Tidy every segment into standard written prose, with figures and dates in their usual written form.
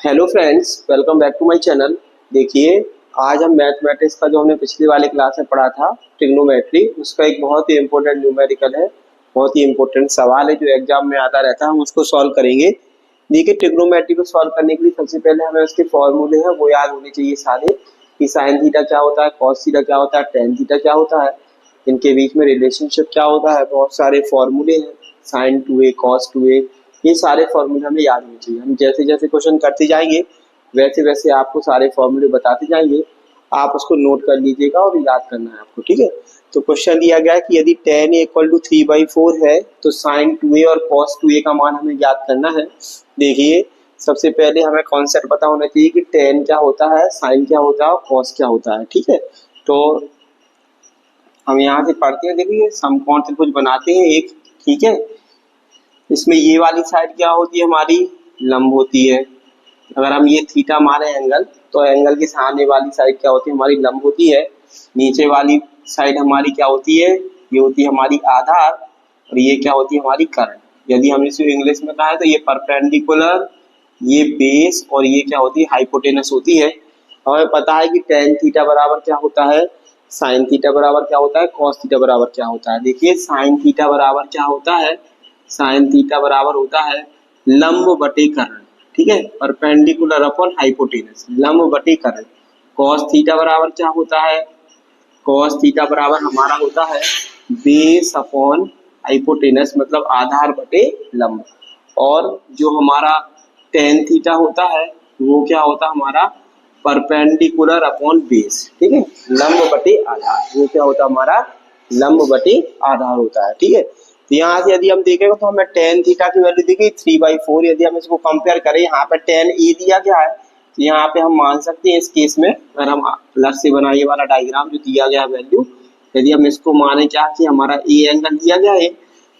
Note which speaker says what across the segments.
Speaker 1: Hello friends, welcome back to my channel. देखिए, आज हम मैथमेटिक्स का जो हमने पिछली वाले क्लास में पढ़ा था ट्रिग्नोमेट्री, उसका एक बहुत ही इंपॉर्टेंट न्यूमेरिकल है, बहुत ही इंपॉर्टेंट सवाल है जो एग्जाम में आता रहता है। हम उसको सॉल्व करेंगे। देखिए, ट्रिग्नोमेट्री को सॉल्व करने के लिए सबसे पहले हमें उसके फॉर्मूले हैं वो याद होने चाहिए सारे, कि साइन थीटा क्या होता है, कॉस थीटा क्या होता है, टेन थीटा क्या होता है, इनके बीच में रिलेशनशिप क्या होता है। बहुत सारे फॉर्मूले हैं, sign to A, cos two ए, ये सारे फॉर्मूले हमें याद होने चाहिए। हम जैसे जैसे क्वेश्चन करते जाएंगे वैसे वैसे आपको सारे फॉर्मूले बताते जाएंगे, आप उसको नोट कर लीजिएगा और याद करना है आपको, ठीक है। तो क्वेश्चन दिया गया है कि यदि tan a इक्वल टू 3/4 है तो sin 2a और cos 2a का मान हमें याद करना है। देखिए, सबसे पहले हमें कॉन्सेप्ट पता होना चाहिए कि tan क्या होता है, sin क्या होता है और cos क्या होता है, ठीक है। तो हम यहाँ से पढ़ते हैं। देखिए, समकोण त्रिभुज बनाते हैं एक, ठीक है। इसमें ये वाली साइड क्या होती है, हमारी लंब होती है। अगर हम ये थीटा माने एंगल, तो एंगल के सामने वाली साइड क्या होती है, हमारी लंब होती है। नीचे वाली साइड हमारी क्या होती है, ये होती है हमारी आधार, और ये क्या होती है, हमारी कर्ण। यदि हम इसे इंग्लिश में कहें तो ये परपेंडिकुलर, ये बेस, और ये क्या होती है, हाइपोटेनस होती है। हमें पता है कि टेन थीटा बराबर क्या होता है, साइन थीटा बराबर क्या होता है, कॉस थीटा बराबर क्या होता है। देखिए, साइन थीटा बराबर क्या होता है, साइन थीटा बराबर होता है लंब बटे कर्ण, ठीक है, परपेंडिकुलर अपॉन हाइपोटेनस, लंब बटे कर्ण। कॉस थीटा बराबर क्या होता है, कॉस थीटा बराबर हमारा होता है बेस अपॉन हाइपोटेनस, मतलब आधार बटे लंब। और जो हमारा टेन थीटा होता है वो क्या होता है, हमारा परपेंडिकुलर अपॉन बेस, ठीक है, लंब बटे आधार। वो क्या होता है, हमारा लंब बटे आधार होता है, ठीक है। तो यहाँ से यदि हम देखेंगे तो हमें टेन थीटा की वैल्यू देखिए 3/4। यदि हम इसको कंपेयर करें, यहाँ पे टेन ए दिया गया है, तो यहाँ पे हम मान सकते हैं इस केस में, अगर हम अलग से बनाए वाला डायग्राम जो दिया गया वैल्यू, यदि हम इसको माने क्या कि हमारा ए एंगल दिया गया है,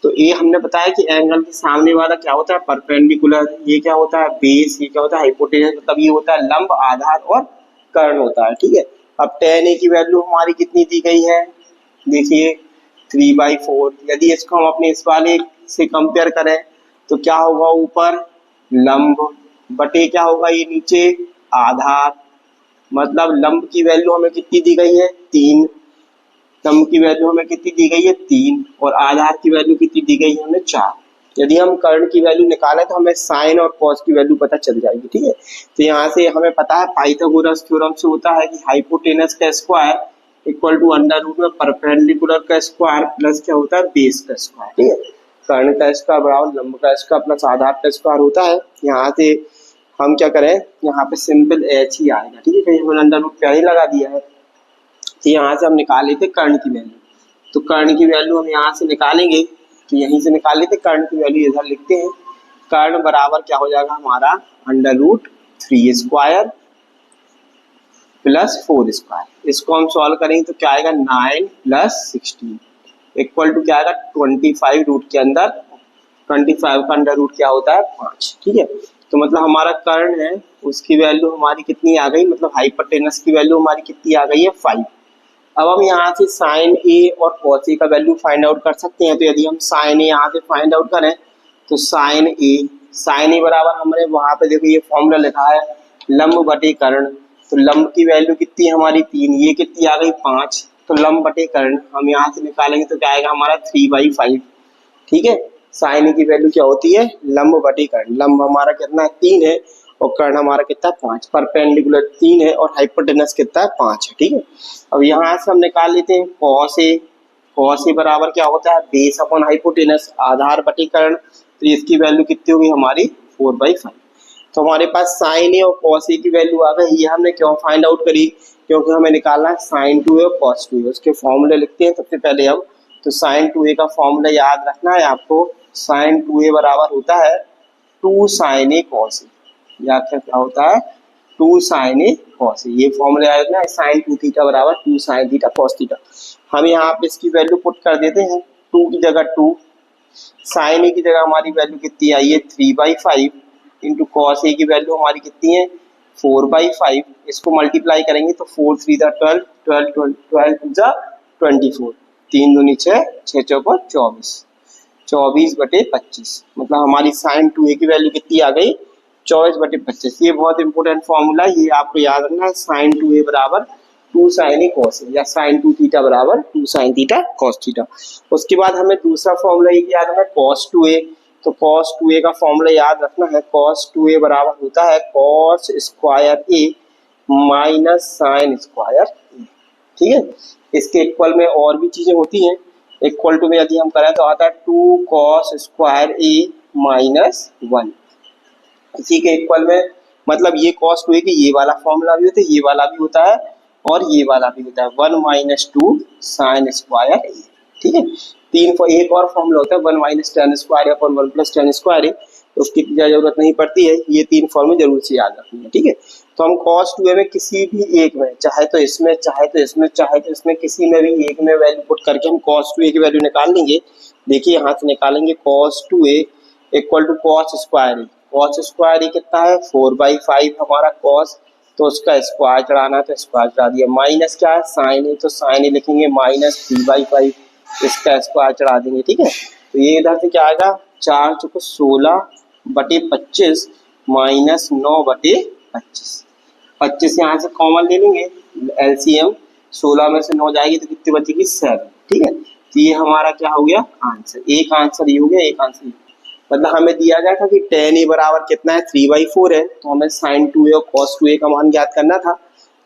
Speaker 1: तो ए हमने बताया कि एंगल के सामने वाला क्या होता है, परपेंडिकुलर, ये क्या होता है, बेस, ये क्या होता है, हाइपोटेनस, मतलब ये होता है लंब, आधार और कर्ण होता है, ठीक है। अब टेन ए की वैल्यू हमारी कितनी दी गई है, देखिए 3/4। यदि इसको हम अपने इस वाले से कंपेयर करें तो क्या होगा, ऊपर लंब बटे क्या होगा, ये नीचे आधार, मतलब लंब की वैल्यू हमें कितनी दी गई है, 3। लंब की वैल्यू हमें कितनी दी गई है, 3, और आधार की वैल्यू कितनी दी गई है हमें, 4। यदि हम कर्ण की वैल्यू निकालें तो हमें साइन और कॉस की वैल्यू पता चल जाएगी, ठीक है। तो यहाँ से हमें पता है पाइथागोरस थ्योरम से होता है कि हाइपोटेनस का square equal to under root में परपेंडिकुलर का स्क्वायर प्लस क्या होता है, बेस का स्क्वायर, ठीक है। कर्ण का स्क्वायर बराबर लंब का स्क्वायर प्लस आधार का स्क्वायर होता है। यहाँ से हम क्या करें, यहाँ पे सिंपल एच ही आएगा, ठीक है, कहीं हमने अंडर रूट क्या ही लगा दिया है। तो यहाँ से हम निकाल लेते कर्ण की वैल्यू, तो कर्ण की वैल्यू हम यहाँ से निकालेंगे, तो यहीं से निकाल लेते कर्ण की वैल्यू, इधर लिखते हैं। कर्ण बराबर क्या हो जाएगा हमारा, under root 3 square plus 4 square. इसको हम सॉल्व करेंगे तो क्या आएगा, 9 प्लस 16 इक्वल टू क्या आएगा, 25 रूट के अंदर 25 का अंडर रूट क्या होता है, 5, ठीक है। तो मतलब हमारा कर्ण है उसकी वैल्यू हमारी कितनी आ गई, मतलब हाइपोटेनस की वैल्यू हमारी कितनी आ गई है, 5। अब हम यहाँ से साइन ए और कॉस ए का वैल्यू फाइंड आउट कर सकते हैं। तो यदि हम साइन ए यहाँ से फाइंड आउट करें तो साइन ए बराबर हमने वहाँ पे देखो ये फॉर्मूला लिखा है लंब बटे कर्ण। तो लंब की वैल्यू कितनी है हमारी, 3, ये कितनी आ गई, 5। तो लंब बटे कर्ण हम यहाँ से निकालेंगे तो क्या आएगा हमारा 3/5, ठीक है। साइन ए की वैल्यू क्या होती है, लंब बटे कर्ण। लंब हमारा कितना 3 है और कर्ण हमारा कितना 5, परपेंडिकुलर 3 है और हाइपोटेनस कितना है, 5 है, ठीक है। अब यहाँ से हम निकाल लेते हैं कॉस ए। कॉस ए बराबर क्या होता है, बेस अपॉन हाइपोटेनस, आधार बटे कर्ण। तो इसकी वैल्यू कितनी होगी हमारी 4/5। तो हमारे पास साइन ए और कॉस ए की वैल्यू आ गई। ये हमने क्यों फाइंड आउट करी, क्योंकि हमें निकालना है साइन 2ए और कॉस 2ए। उसके फॉर्मूले लिखते हैं सबसे पहले हम। तो साइन 2ए का फॉर्मूला याद रखना है आपको, साइन 2ए बराबर होता है 2 साइन ए कॉस ए, या क्या होता है 2 साइन ए कॉस ए। ये फॉर्मूला याद रखना है, साइन 2 थीटा बराबर 2 साइन थीटा कॉस थीटा। हम यहाँ पे इसकी वैल्यू पुट कर देते हैं, 2 की जगह 2, साइन ए की जगह हमारी वैल्यू कितनी आई है 3/5 इंटू कॉस ए की वैल्यू हमारी कितनी है 4/5। इसको मल्टीप्लाई करेंगे तो 4 3 12 12 12 2 24, 3 दूनी 6, 6 चौको 24, 24/25। मतलब हमारी साइन 2a की वैल्यू कितनी आ गई 24/25। ये बहुत इंपॉर्टेंट फॉर्मूला, ये आपको याद रखना है। साइन 2a बराबर 2 साइन ए कॉस ए, या साइन 2 थीटा बराबर 2 साइन थीटा कॉस थीटा। उसके बाद हमें दूसरा फॉर्मूला ये याद रखना है कॉस 2a। तो कॉस 2a का फॉर्मूला याद रखना है, कॉस 2a बराबर होता है कॉस स्क्वायर ए माइनस साइन स्क्वायर ए। ठीक है, इसके इक्वल में और भी चीजें होती हैं। इक्वल टू में यदि हम करें तो आता है 2 कॉस स्क्वायर ए माइनस 1। इसी के इक्वल में मतलब ये कॉस 2a की ये वाला फॉर्मूला भी होता है, ये वाला भी होता है और ये वाला भी होता है 1 माइनस 2 साइन स्क्वायर ए। ठीक है, एक और फॉर्मूला होता है 1 minus ten square upon 1 plus ten square, उसकी जरूरत नहीं पड़ती है, ये 3 फॉर्मूले जरूर से याद रखनी है। ठीक है, तो हम cos 2a में किसी भी एक में, चाहे तो इसमें चाहे तो इसमें चाहे तो इसमें, किसी में भी एक में वैल्यू पुट करके हम cos 2a की वैल्यू निकाल लेंगे। देखिए यहाँ से निकालेंगे cos 2a equal to cos square A. cos square A कितना है 4/5 हमारा cos, तो उसका स्क्वायर चढ़ाना है तो स्क्वायर चढ़ा दिया। माइनस क्या है साइन ए, तो साइन ए लिखेंगे माइनस 3/5, इसका स्क्वायर चढ़ा देंगे। ठीक है, तो ये इधर से क्या आएगा 4 चौको 16/25 माइनस 9/25। 25 यहाँ से कॉमन ले लेंगे, एलसीएम 16 में से 9 जाएगी तो कितनी बचेगी 7। ठीक है, तो ये हमारा क्या हो गया आंसर। एक आंसर ये हो गया, एक आंसर मतलब हमें दिया गया था कि tan a बराबर कितना है 3/4 है, तो हमें sin 2a और cos 2a का मान ज्ञात करना था।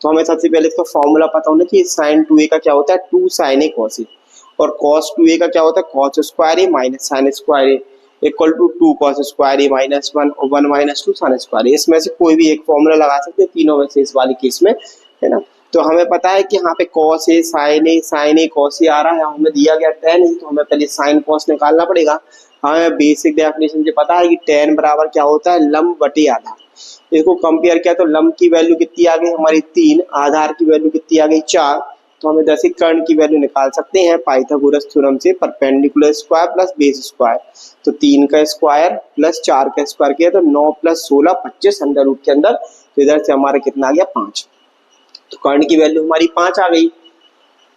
Speaker 1: तो हमें सबसे पहले इसका फॉर्मूला पता होना चाहिए। sin 2a का क्या होता है 2 sin a cos a, और cos 2a का क्या होता है cos square a minus sine square a equal to 2 cos square a minus 1 और 1 माइनस 2 साइन स्क्वायर a। इसमें से कोई भी एक फॉर्मूला लगा सकते हैं तीनों में से इस वाले केस में, है ना। तो हमें पता है कि यहाँ पे cos a sin a cos a आ रहा है, हमें दिया गया tan a, तो हमें पहले sin cos निकालना पड़ेगा। हमें बेसिक डेफिनेशन से पता है कि tan बराबर क्या होता है लंब बटे आधार। इसको कंपेयर किया तो लंब की वैल्यू कितनी आ गई हमारी 3, आधार की वैल्यू कितनी आ गई 4, तो हमें दसिक कर्ण की वैल्यू निकाल सकते हैं पाइथागोरस थ्योरम से। Perpendicular square plus base square, तो 3 का स्क्वायर प्लस 4 का स्क्वायर किया तो 9 प्लस 16 25 अंडर रूट के अंदर, तो इधर से हमारा कितना आ गया 5। तो कर्ण की वैल्यू हमारी 5 आ गई।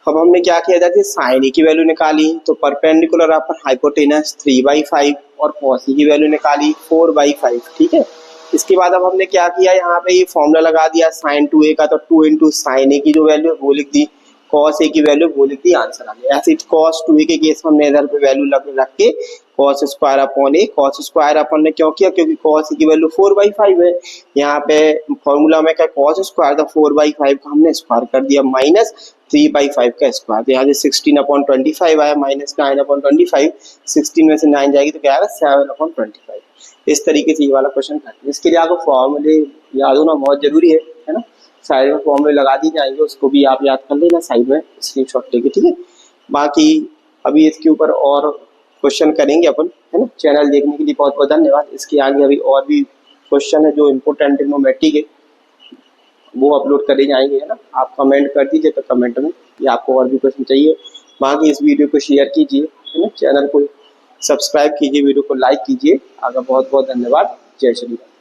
Speaker 1: अब हमने क्या किया जाती है साइन ए की वैल्यू निकाली, तो परपेंडिकुलर अपन हाइपोटेनस 3/5 और कॉस की वैल्यू निकाली 4/5। ठीक है, इसके बाद अब हमने क्या किया यहाँ पे ये फॉर्मूला लगा दिया साइन 2a का, तो 2 इंटू साइन ए की जो वैल्यू है वो लिख दी, कॉस ए की वैल्यू वो लिख दी, आंसर आ गया। ऐसे कॉस 2a के केस में हमने इधर पे वैल्यू रख के कॉस स्क्वायर अपॉन ए, कॉस स्क्वायर अपन ने क्यों किया क्योंकि कॉस की वैल्यू 4/5 है। यहाँ पे फॉर्मूला में क्या कॉस स्क्वायर था 4/5 का हमने स्क्वायर कर दिया माइनस 3/5 का स्क्वायर, तो यहाँ से 16/25 आया माइनस 9/25, 16 में से 9 जाएगी तो क्या आएगा 7/25। इस तरीके से ये वाला क्वेश्चन करते हैं। इसके लिए आपको फॉर्मूले याद होना बहुत जरूरी है ना। साइड में फॉर्मूले लगा दिए जाएंगे, उसको भी आप याद कर लेना साइड में स्क्रीनशॉट लेके। ठीक है, बाकी अभी इसके ऊपर और क्वेश्चन करेंगे अपन, है ना। चैनल देखने के लिए बहुत बहुत धन्यवाद। इसके आगे अभी और भी क्वेश्चन है जो इम्पोर्टेंट ट्रिग्नोमेट्री के, वो अपलोड करे जाएंगे, है ना। आप कमेंट कर दीजिए तो कमेंट में कि आपको और भी क्वेश्चन चाहिए। बाकी इस वीडियो को शेयर कीजिए, है ना, चैनल को सब्सक्राइब कीजिए, वीडियो को लाइक कीजिए। आपका बहुत बहुत धन्यवाद। जय श्री राम।